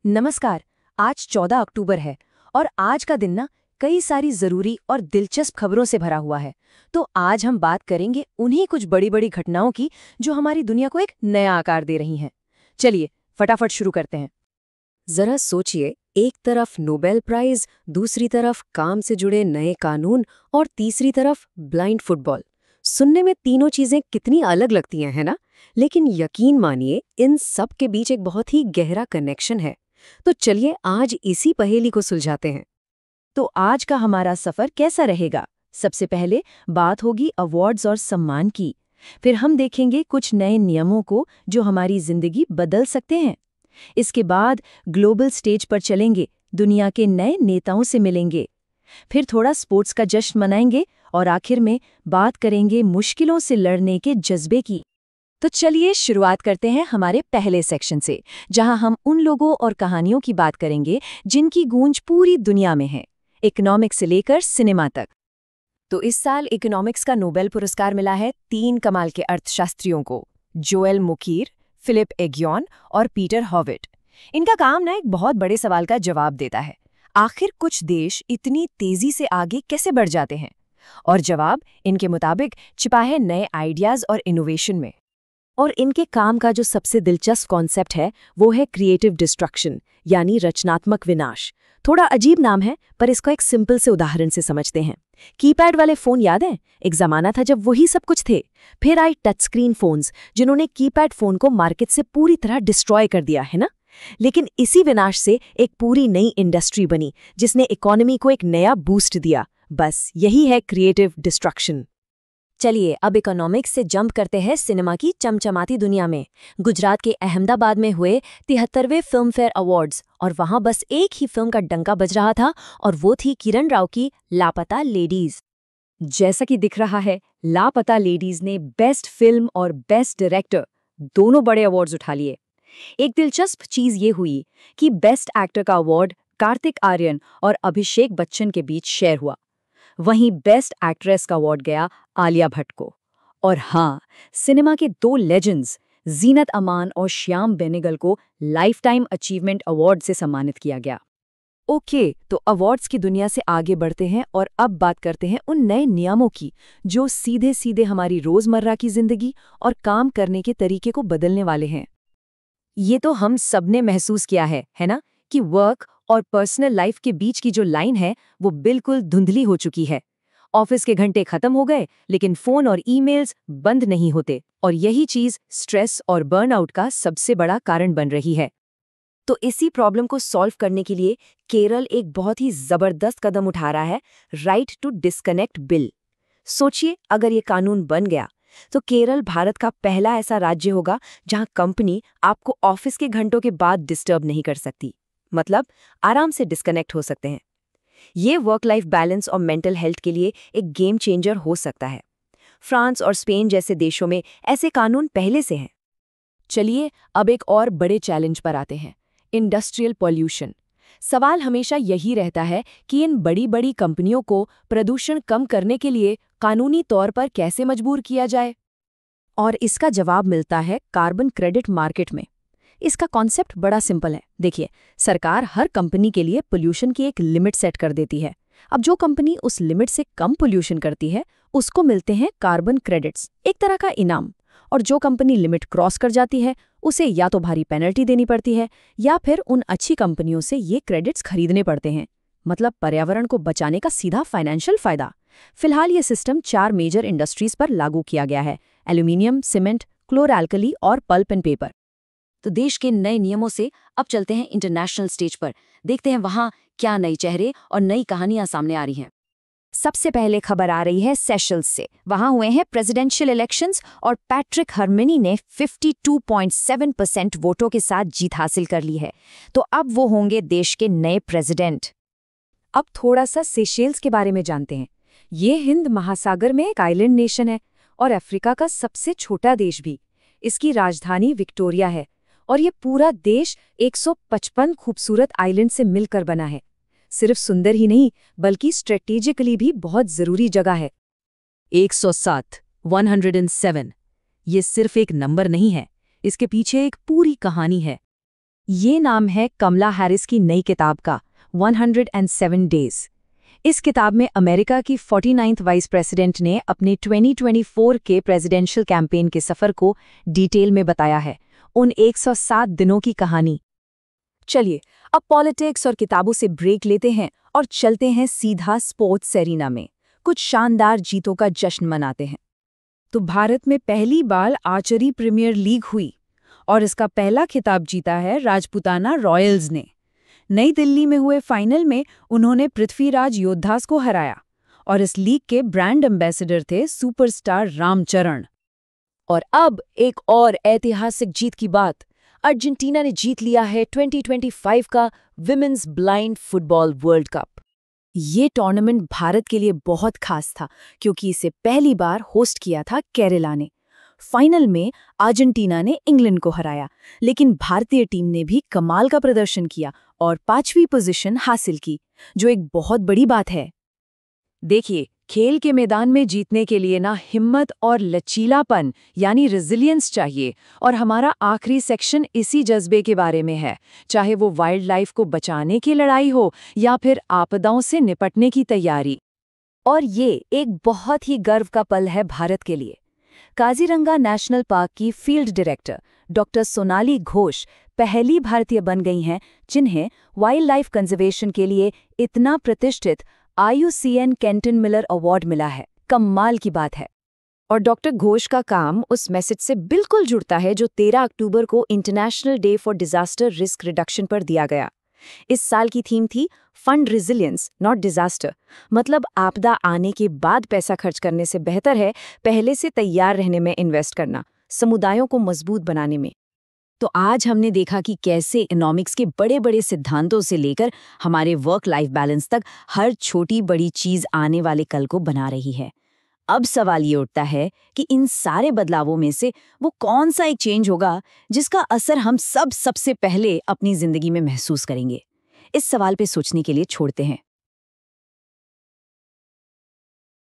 नमस्कार। आज 14 अक्टूबर है और आज का दिन ना कई सारी जरूरी और दिलचस्प खबरों से भरा हुआ है। तो आज हम बात करेंगे उन्हीं कुछ बड़ी बड़ी घटनाओं की जो हमारी दुनिया को एक नया आकार दे रही हैं। चलिए फटाफट शुरू करते हैं। जरा सोचिए, एक तरफ नोबेल प्राइज, दूसरी तरफ काम से जुड़े नए कानून और तीसरी तरफ ब्लाइंड फुटबॉल। सुनने में तीनों चीजें कितनी अलग लगती हैं, है ना? लेकिन यकीन मानिए, इन सब के बीच एक बहुत ही गहरा कनेक्शन है। तो चलिए आज इसी पहेली को सुलझाते हैं। तो आज का हमारा सफर कैसा रहेगा? सबसे पहले बात होगी अवार्ड्स और सम्मान की। फिर हम देखेंगे कुछ नए नियमों को जो हमारी जिंदगी बदल सकते हैं। इसके बाद ग्लोबल स्टेज पर चलेंगे, दुनिया के नए नेताओं से मिलेंगे। फिर थोड़ा स्पोर्ट्स का जश्न मनाएंगे और आखिर में बात करेंगे मुश्किलों से लड़ने के जज्बे की। तो चलिए शुरुआत करते हैं हमारे पहले सेक्शन से, जहां हम उन लोगों और कहानियों की बात करेंगे जिनकी गूंज पूरी दुनिया में है, इकोनॉमिक्स से लेकर सिनेमा तक। तो इस साल इकोनॉमिक्स का नोबेल पुरस्कार मिला है 3 कमाल के अर्थशास्त्रियों को, जोएल मुकीर, फिलिप एग्योन और पीटर हॉविट। इनका काम ना एक बहुत बड़े सवाल का जवाब देता है, आखिर कुछ देश इतनी तेजी से आगे कैसे बढ़ जाते हैं? और जवाब इनके मुताबिक छिपा है नए आइडियाज और इनोवेशन में। और इनके काम का जो सबसे दिलचस्प कॉन्सेप्ट है वो है क्रिएटिव डिस्ट्रक्शन, यानी रचनात्मक विनाश। थोड़ा अजीब नाम है, पर इसको एक सिंपल से उदाहरण से समझते हैं। कीपैड वाले फोन याद हैं? एक जमाना था जब वही सब कुछ थे। फिर आई टच स्क्रीन फोन्स, जिन्होंने कीपैड फोन को मार्केट से पूरी तरह डिस्ट्रॉय कर दिया, है ना? लेकिन इसी विनाश से एक पूरी नई इंडस्ट्री बनी, जिसने इकोनॉमी को एक नया बूस्ट दिया। बस यही है क्रिएटिव डिस्ट्रक्शन। चलिए अब इकोनॉमिक्स से जंप करते हैं सिनेमा की चमचमाती दुनिया में। गुजरात के अहमदाबाद में हुए 73वें फिल्म फेयर अवार्ड्स, और वहां बस एक ही फिल्म का डंका बज रहा था, और वो थी किरण राव की लापता लेडीज। जैसा कि दिख रहा है, लापता लेडीज ने बेस्ट फिल्म और बेस्ट डायरेक्टर दोनों बड़े अवार्ड्स उठा लिए। एक दिलचस्प चीज ये हुई कि बेस्ट एक्टर का अवार्ड कार्तिक आर्यन और अभिषेक बच्चन के बीच शेयर हुआ। वहीं बेस्ट एक्ट्रेस का अवार्ड गया आलिया भट्ट को। और हाँ, सिनेमा के 2 लेजेंड्स जीनत अमान और श्याम बेनेगल को लाइफ टाइम अचीवमेंट अवार्ड से सम्मानित किया गया। ओके, तो अवार्ड्स की दुनिया से आगे बढ़ते हैं और अब बात करते हैं उन नए नियमों की जो सीधे सीधे हमारी रोजमर्रा की जिंदगी और काम करने के तरीके को बदलने वाले हैं। ये तो हम सबने महसूस किया है ना, कि वर्क और पर्सनल लाइफ के बीच की जो लाइन है वो बिल्कुल धुंधली हो चुकी है। ऑफिस के घंटे खत्म हो गए, लेकिन फोन और ईमेल्स बंद नहीं होते, और यही चीज स्ट्रेस और बर्नआउट का सबसे बड़ा कारण बन रही है। तो इसी प्रॉब्लम को सॉल्व करने के लिए केरल एक बहुत ही जबरदस्त कदम उठा रहा है, राइट टू डिस्कनेक्ट बिल। सोचिए, अगर ये कानून बन गया तो केरल भारत का पहला ऐसा राज्य होगा जहां कंपनी आपको ऑफिस के घंटों के बाद डिस्टर्ब नहीं कर सकती। मतलब आराम से डिस्कनेक्ट हो सकते हैं। ये वर्क लाइफ बैलेंस और मेंटल हेल्थ के लिए एक गेम चेंजर हो सकता है। फ्रांस और स्पेन जैसे देशों में ऐसे कानून पहले से हैं। चलिए अब एक और बड़े चैलेंज पर आते हैं, इंडस्ट्रियल पॉल्यूशन। सवाल हमेशा यही रहता है कि इन बड़ी बड़ी कंपनियों को प्रदूषण कम करने के लिए कानूनी तौर पर कैसे मजबूर किया जाए। और इसका जवाब मिलता है कार्बन क्रेडिट मार्केट में। इसका कॉन्सेप्ट बड़ा सिंपल है। देखिए, सरकार हर कंपनी के लिए पोल्यूशन की एक लिमिट सेट कर देती है। अब जो कंपनी उस लिमिट से कम पोल्यूशन करती है उसको मिलते हैं कार्बन क्रेडिट्स, एक तरह का इनाम। और जो कंपनी लिमिट क्रॉस कर जाती है उसे या तो भारी पेनल्टी देनी पड़ती है या फिर उन अच्छी कंपनियों से ये क्रेडिट्स खरीदने पड़ते हैं। मतलब पर्यावरण को बचाने का सीधा फाइनेंशियल फायदा। फिलहाल ये सिस्टम 4 मेजर इंडस्ट्रीज पर लागू किया गया है, एल्यूमिनियम, सीमेंट, क्लोरएल्कली और पल्प एंड पेपर। तो देश के नए नियमों से अब चलते हैं इंटरनेशनल स्टेज पर। देखते हैं वहां क्या नए चेहरे और नई कहानियां सामने आ रही हैं। सबसे पहले खबर आ रही है सेशल्स से। वहां हुए हैं प्रेसिडेंशियल इलेक्शंस और पैट्रिक हर्मिनी ने 52.7% वोटों के साथ जीत हासिल कर ली है। तो अब वो होंगे देश के नए प्रेसिडेंट। अब थोड़ा सा सेशेल्स के बारे में जानते हैं। ये हिंद महासागर में एक आइलैंड नेशन है और अफ्रीका का सबसे छोटा देश भी। इसकी राजधानी विक्टोरिया है और ये पूरा देश 155 खूबसूरत आइलैंड से मिलकर बना है। सिर्फ सुंदर ही नहीं, बल्कि स्ट्रेटेजिकली भी बहुत जरूरी जगह है। 107, 107, ये सिर्फ एक नंबर नहीं है, इसके पीछे एक पूरी कहानी है। ये नाम है कमला हैरिस की नई किताब का 107 डेज। इस किताब में अमेरिका की 49th वाइस प्रेसिडेंट ने अपने 2024 के प्रेसिडेंशियल कैंपेन के सफर को डिटेल में बताया है, उन 107 दिनों की कहानी। चलिए अब पॉलिटिक्स और किताबों से ब्रेक लेते हैं और चलते हैं सीधा स्पोर्ट्स एरिना में, कुछ शानदार जीतों का जश्न मनाते हैं। तो भारत में पहली बार आर्चरी प्रीमियर लीग हुई और इसका पहला खिताब जीता है राजपूताना रॉयल्स ने। नई दिल्ली में हुए फाइनल में उन्होंने पृथ्वीराज योद्धास को हराया और इस लीग के ब्रांड एम्बेसडर थे सुपरस्टार रामचरण। और अब एक और ऐतिहासिक जीत की बात, अर्जेंटीना ने जीत लिया है 2025 का women's blind football world cup. ये टूर्नामेंट भारत के लिए बहुत खास था क्योंकि इसे पहली बार होस्ट किया था केरला ने। फाइनल में अर्जेंटीना ने इंग्लैंड को हराया, लेकिन भारतीय टीम ने भी कमाल का प्रदर्शन किया और 5वीं पोजीशन हासिल की, जो एक बहुत बड़ी बात है। देखिए, खेल के मैदान में जीतने के लिए ना हिम्मत और लचीलापन यानी रेजिलियंस चाहिए, और हमारा आखिरी सेक्शन इसी जज्बे के बारे में है, चाहे वो वाइल्ड लाइफ को बचाने की लड़ाई हो या फिर आपदाओं से निपटने की तैयारी। और ये एक बहुत ही गर्व का पल है भारत के लिए। काजीरंगा नेशनल पार्क की field director doctor Sonali Ghosh पहली भारतीय बन गई हैं जिन्हें वाइल्ड लाइफ कंजर्वेशन के लिए इतना प्रतिष्ठित IUCN केंटन मिलर अवार्ड मिला है। कमाल की बात है। और डॉक्टर घोष का काम उस मैसेज से बिल्कुल जुड़ता है जो 13 अक्टूबर को international day for disaster risk reduction पर दिया गया। इस साल की थीम थी फंड रेजिलियंस नॉट डिजास्टर, मतलब आपदा आने के बाद पैसा खर्च करने से बेहतर है पहले से तैयार रहने में इन्वेस्ट करना, समुदायों को मजबूत बनाने में। तो आज हमने देखा कि कैसे इकोनॉमिक्स के बड़े बड़े सिद्धांतों से लेकर हमारे वर्क लाइफ बैलेंस तक हर छोटी बड़ी चीज आने वाले कल को बना रही है। अब सवाल ये उठता है कि इन सारे बदलावों में से वो कौन सा एक चेंज होगा जिसका असर हम सबसे पहले अपनी जिंदगी में महसूस करेंगे। इस सवाल पे सोचने के लिए छोड़ते हैं।